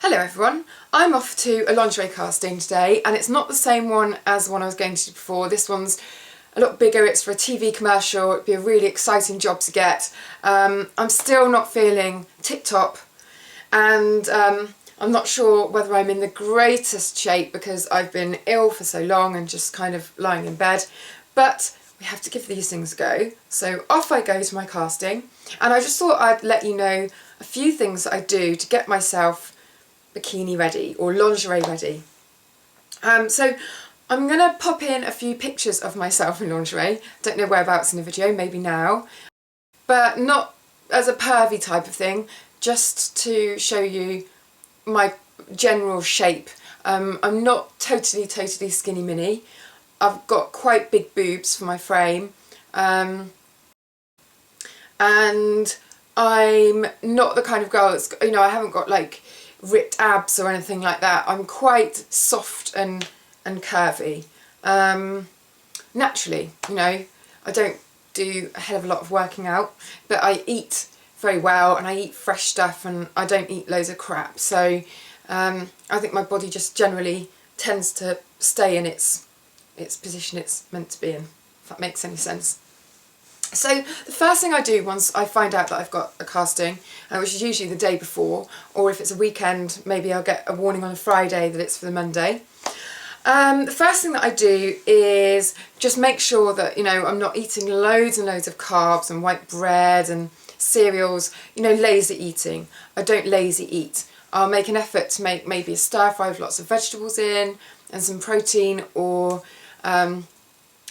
Hello everyone, I'm off to a lingerie casting today and it's not the same one as the one I was going to before. This one's a lot bigger, it's for a TV commercial, it'd be a really exciting job to get. I'm still not feeling tip-top and I'm not sure whether I'm in the greatest shape because I've been ill for so long and just kind of lying in bed, but we have to give these things a go. So off I go to my casting, and I just thought I'd let you know a few things that I do to get myself bikini ready or lingerie ready. So I'm going to pop in a few pictures of myself in lingerie. Don't know whereabouts in the video, maybe now, but not as a pervy type of thing, just to show you my general shape. I'm not totally skinny mini. I've got quite big boobs for my frame, and I'm not the kind of girl that's, you know, I haven't got like ripped abs or anything like that. I'm quite soft and curvy. Naturally, you know, I don't do a hell of a lot of working out, but I eat very well and I eat fresh stuff and I don't eat loads of crap. So I think my body just generally tends to stay in its position it's meant to be in, if that makes any sense. So the first thing I do once I find out that I've got a casting, which is usually the day before, or if it's a weekend, maybe I'll get a warning on a Friday that it's for the Monday. The first thing that I do is just make sure that, you know, I'm not eating loads and loads of carbs and white bread and cereals, you know, lazy eating. I don't lazy eat. I'll make an effort to make maybe a stir fry with lots of vegetables in and some protein, or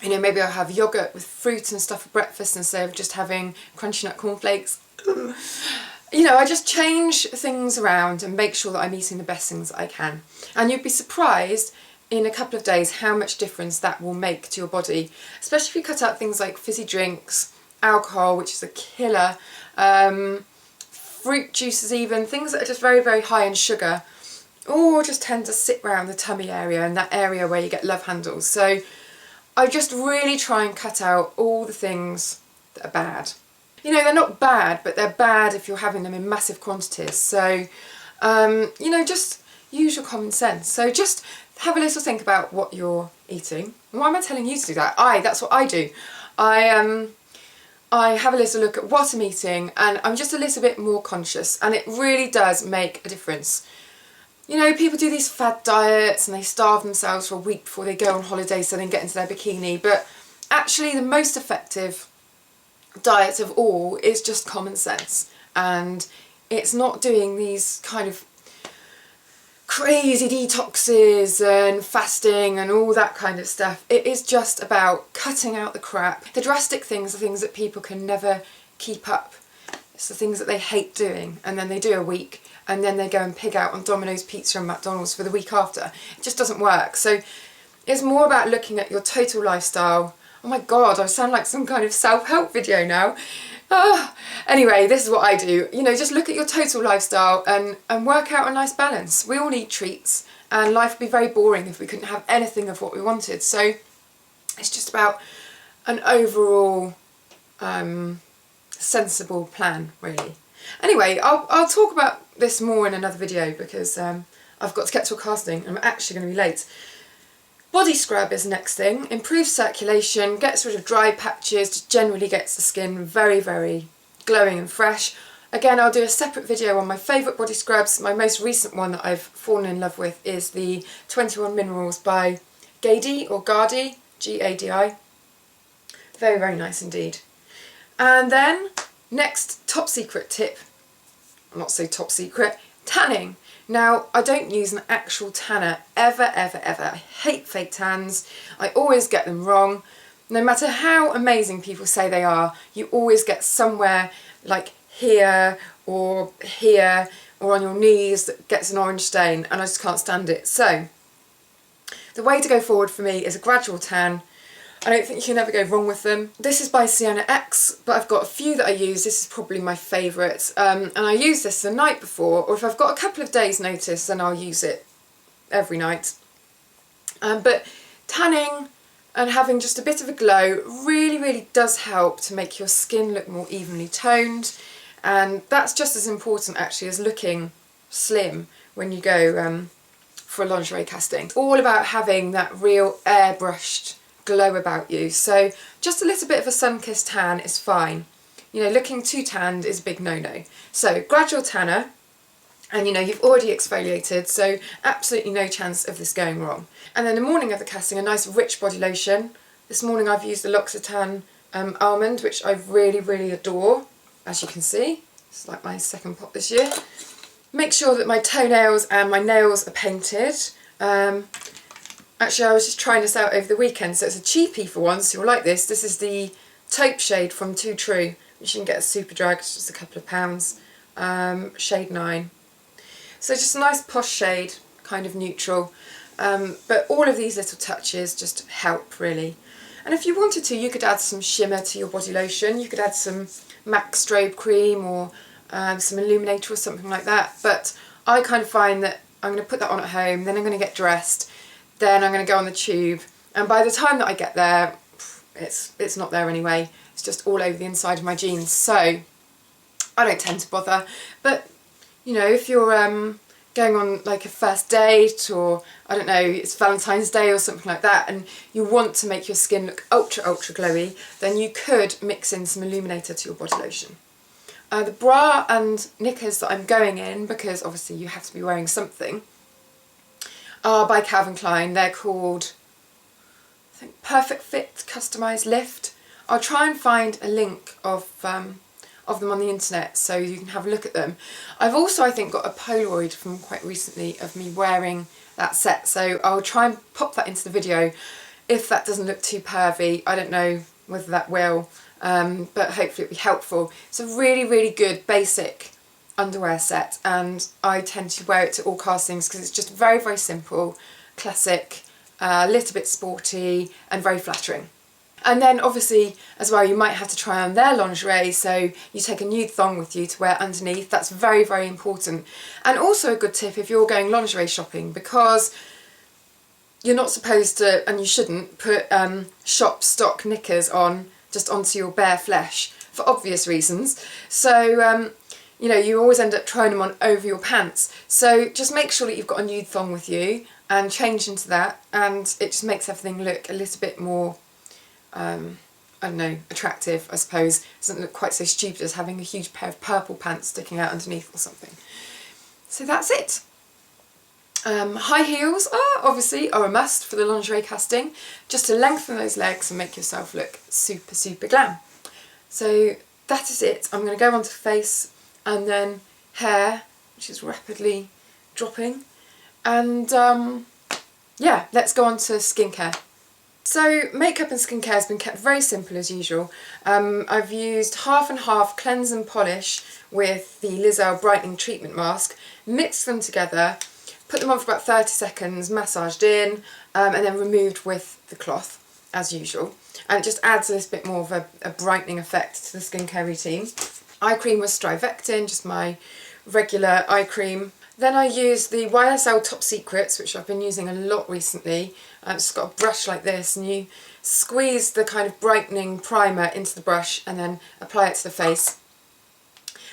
you know, maybe I'll have yogurt with fruit and stuff for breakfast instead of just having crunchy nut cornflakes. You know, I just change things around and make sure that I'm eating the best things that I can. And you'd be surprised in a couple of days how much difference that will make to your body, especially if you cut out things like fizzy drinks, alcohol, which is a killer, fruit juices even, things that are just very high in sugar, or just tend to sit around the tummy area and that area where you get love handles. So I just really try and cut out all the things that are bad. You know, they're not bad, but they're bad if you're having them in massive quantities. So, you know, just use your common sense. So just have a little think about what you're eating. Why am I telling you to do that? That's what I do. I have a little look at what I'm eating and I'm just a little bit more conscious, and it really does make a difference. You know, people do these fad diets and they starve themselves for a week before they go on holiday so they can get into their bikini, but actually the most effective diet of all is just common sense, and it's not doing these kind of crazy detoxes and fasting and all that kind of stuff. It is just about cutting out the crap. The drastic things are things that people can never keep up. It's the things that they hate doing, and then they do a week and then they go and pig out on Domino's Pizza and McDonald's for the week after. It just doesn't work. So it's more about looking at your total lifestyle. Oh my god, I sound like some kind of self-help video now. Anyway, this is what I do. You know, just look at your total lifestyle and work out a nice balance. We all need treats, and life would be very boring if we couldn't have anything of what we wanted. So it's just about an overall sensible plan, really. Anyway, I'll talk about this more in another video because I've got to get to a casting and I'm actually going to be late. Body scrub is the next thing. Improves circulation, gets rid of dry patches, generally gets the skin very glowing and fresh. Again, I'll do a separate video on my favourite body scrubs. My most recent one that I've fallen in love with is the 21 Minerals by Gadi or Gadi, G-A-D-I. Very nice indeed. And then, next top secret tip, not so top secret, tanning. Now, I don't use an actual tanner ever. I hate fake tans. I always get them wrong. No matter how amazing people say they are, you always get somewhere like here or on your knees that gets an orange stain, and I just can't stand it. So the way to go forward for me is a gradual tan. I don't think you can ever go wrong with them. This is by Sienna X, but I've got a few that I use. This is probably my favourite. And I use this the night before, or if I've got a couple of days notice, then I'll use it every night. But tanning and having just a bit of a glow really does help to make your skin look more evenly toned. And that's just as important actually as looking slim, when you go for a lingerie casting. It's all about having that real airbrushed glow about you. So just a little bit of a sun-kissed tan is fine. You know, looking too tanned is a big no-no. So gradual tanner, and you know you've already exfoliated, so absolutely no chance of this going wrong. And then the morning of the casting, a nice rich body lotion. This morning I've used the L'Occitane Almond, which I really, really adore, as you can see. It's like my second pot this year. Make sure that my toenails and my nails are painted. Actually, I was just trying this out over the weekend, so it's a cheapie for once. You'll like this. This is the taupe shade from Too True, which you can get at Superdrug. It's just a couple of pounds. Shade 9. So just a nice posh shade, kind of neutral. But all of these little touches just help, really. And if you wanted to, you could add some shimmer to your body lotion. You could add some MAC strobe cream or some Illuminator or something like that. But I kind of find that I'm going to put that on at home, then I'm going to get dressed, then I'm going to go on the tube. And by the time that I get there, it's not there anyway. It's just all over the inside of my jeans. So I don't tend to bother. But, you know, if you're going on like a first date, or I don't know, it's Valentine's Day or something like that, and you want to make your skin look ultra glowy, then you could mix in some Illuminator to your body lotion. The bra and knickers that I'm going in, because obviously you have to be wearing something, are by Calvin Klein. They're called, I think, Perfect Fit Customised Lift. I'll try and find a link of them on the internet so you can have a look at them. I've also, I think, got a Polaroid from quite recently of me wearing that set, so I'll try and pop that into the video. If that doesn't look too pervy, I don't know whether that will, but hopefully it'll be helpful. It's a really good basic underwear set, and I tend to wear it to all castings because it's just very simple, classic, a little bit sporty and very flattering. And then obviously as well, you might have to try on their lingerie, so you take a nude thong with you to wear underneath. That's very important. And also a good tip if you're going lingerie shopping, because you're not supposed to, and you shouldn't, put shop stock knickers on just onto your bare flesh for obvious reasons. So you know, you always end up trying them on over your pants. So just make sure that you've got a nude thong with you and change into that, and it just makes everything look a little bit more I don't know, attractive, I suppose. It doesn't look quite so stupid as having a huge pair of purple pants sticking out underneath or something. So that's it. High heels are a must for the lingerie casting, just to lengthen those legs and make yourself look super glam. So that is it. I'm going to go on to face and then hair, which is rapidly dropping. And yeah, let's go on to skincare. So makeup and skincare has been kept very simple as usual. I've used half and half cleanse and polish with the Lizelle Brightening Treatment Mask, mixed them together, put them on for about 30 seconds, massaged in, and then removed with the cloth as usual. And it just adds a little bit more of a brightening effect to the skincare routine. Eye cream was Strivectin, just my regular eye cream. Then I used the YSL Top Secrets, which I've been using a lot recently. It's just got a brush like this, and you squeeze the kind of brightening primer into the brush and then apply it to the face.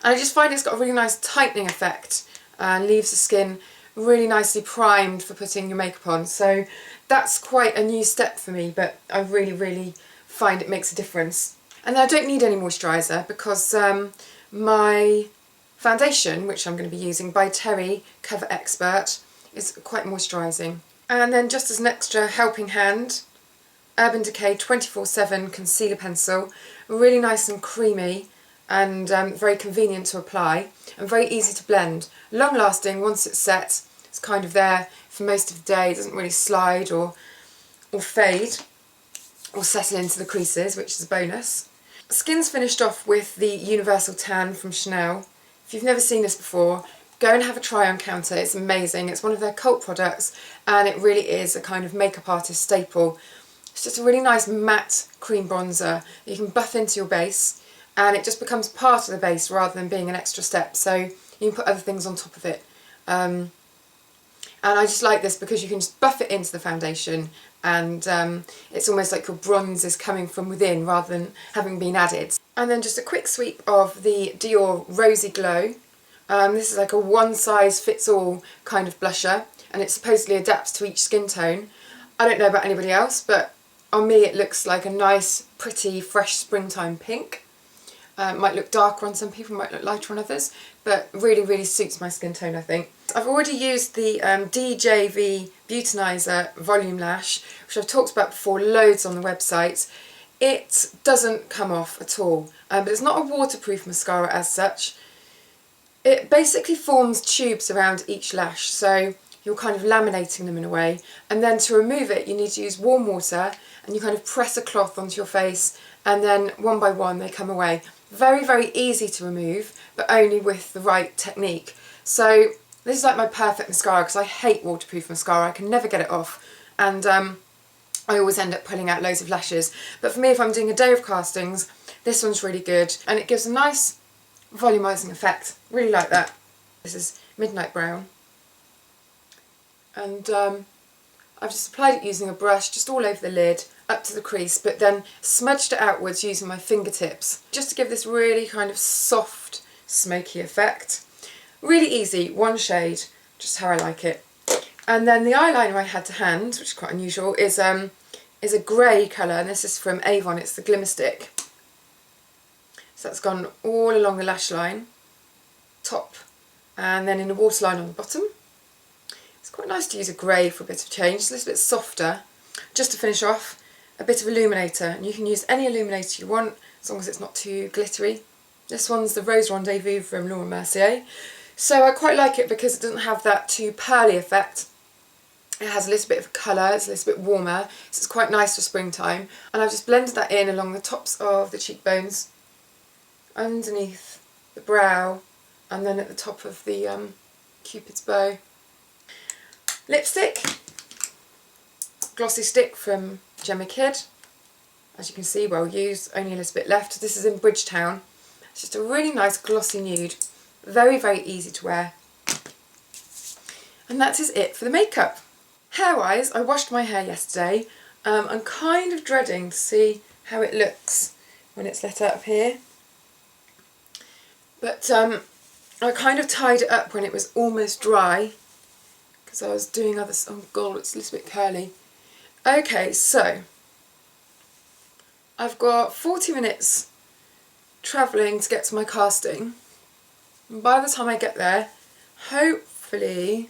And I just find it's got a really nice tightening effect and leaves the skin really nicely primed for putting your makeup on. So that's quite a new step for me, but I really find it makes a difference. And then I don't need any moisturiser because my foundation, which I'm going to be using, by Terry Cover Expert, is quite moisturising. And then just as an extra helping hand, Urban Decay 24/7 Concealer Pencil, really nice and creamy and very convenient to apply and very easy to blend. Long lasting once it's set, it's kind of there for most of the day, it doesn't really slide or fade or settle into the creases, which is a bonus. Skin's finished off with the Universal Tan from Chanel. If you've never seen this before, go and have a try on counter. It's amazing. It's one of their cult products, and it really is a kind of makeup artist staple. It's just a really nice matte cream bronzer you can buff into your base, and it just becomes part of the base rather than being an extra step, so you can put other things on top of it. And I just like this because you can just buff it into the foundation, and it's almost like your bronze is coming from within rather than having been added. And then just a quick sweep of the Dior Rosy Glow This is like a one-size-fits-all kind of blusher, and it supposedly adapts to each skin tone. I don't know about anybody else, but on me it looks like a nice, pretty, fresh springtime pink. Might look darker on some people, might look lighter on others, but really, really suits my skin tone, I think. I've already used the DJV Beautynizer Volume Lash, which I've talked about before loads on the website. It doesn't come off at all, but it's not a waterproof mascara as such. It basically forms tubes around each lash, so you're kind of laminating them in a way, and then to remove it you need to use warm water, and you kind of press a cloth onto your face, and then one by one they come away. Very, very easy to remove, but only with the right technique. So this is like my perfect mascara, because I hate waterproof mascara, I can never get it off, and I always end up pulling out loads of lashes. But for me, if I'm doing a day of castings, this one's really good, and it gives a nice volumizing effect. Really like that. This is Midnight Brown, and I've just applied it using a brush just all over the lid up to the crease, but then smudged it outwards using my fingertips just to give this really kind of soft smoky effect. Really easy, one shade, just how I like it. And then the eyeliner I had to hand, which is quite unusual, is a grey colour, and this is from Avon. It's the Glimmer Stick. So that's gone all along the lash line, top, and then in a waterline on the bottom. It's quite nice to use a grey for a bit of change. It's a little bit softer. Just to finish off, a bit of illuminator, and you can use any illuminator you want as long as it's not too glittery. This one's the Rose Rendezvous from Laura Mercier. So I quite like it because it doesn't have that too pearly effect. It has a little bit of colour, it's a little bit warmer, so it's quite nice for springtime. And I've just blended that in along the tops of the cheekbones, underneath the brow, and then at the top of the Cupid's bow. Lipstick, glossy stick from Gemma Kid. As you can see, well used, only a little bit left. This is in Bridgetown. It's just a really nice glossy nude, very, very easy to wear. And that is it for the makeup. Hair-wise, I washed my hair yesterday. I'm kind of dreading to see how it looks when it's let up here. But I kind of tied it up when it was almost dry, because I was doing other... oh god, it's a little bit curly. Okay, so I've got 40 minutes travelling to get to my casting. And by the time I get there, hopefully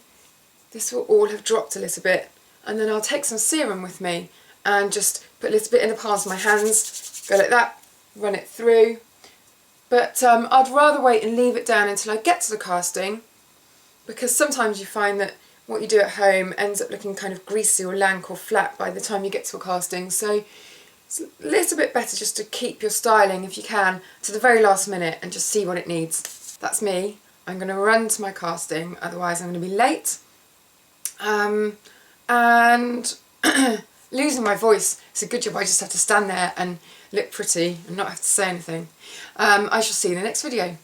this will all have dropped a little bit, and then I'll take some serum with me and just put a little bit in the palms of my hands, go like that, run it through. But I'd rather wait and leave it down until I get to the casting, because sometimes you find that what you do at home ends up looking kind of greasy or lank or flat by the time you get to a casting. So it's a little bit better just to keep your styling, if you can, to the very last minute and just see what it needs. That's me. I'm going to run to my casting, otherwise I'm going to be late. And losing my voice, it's a good job I just have to stand there and look pretty and not have to say anything. I shall see you in the next video.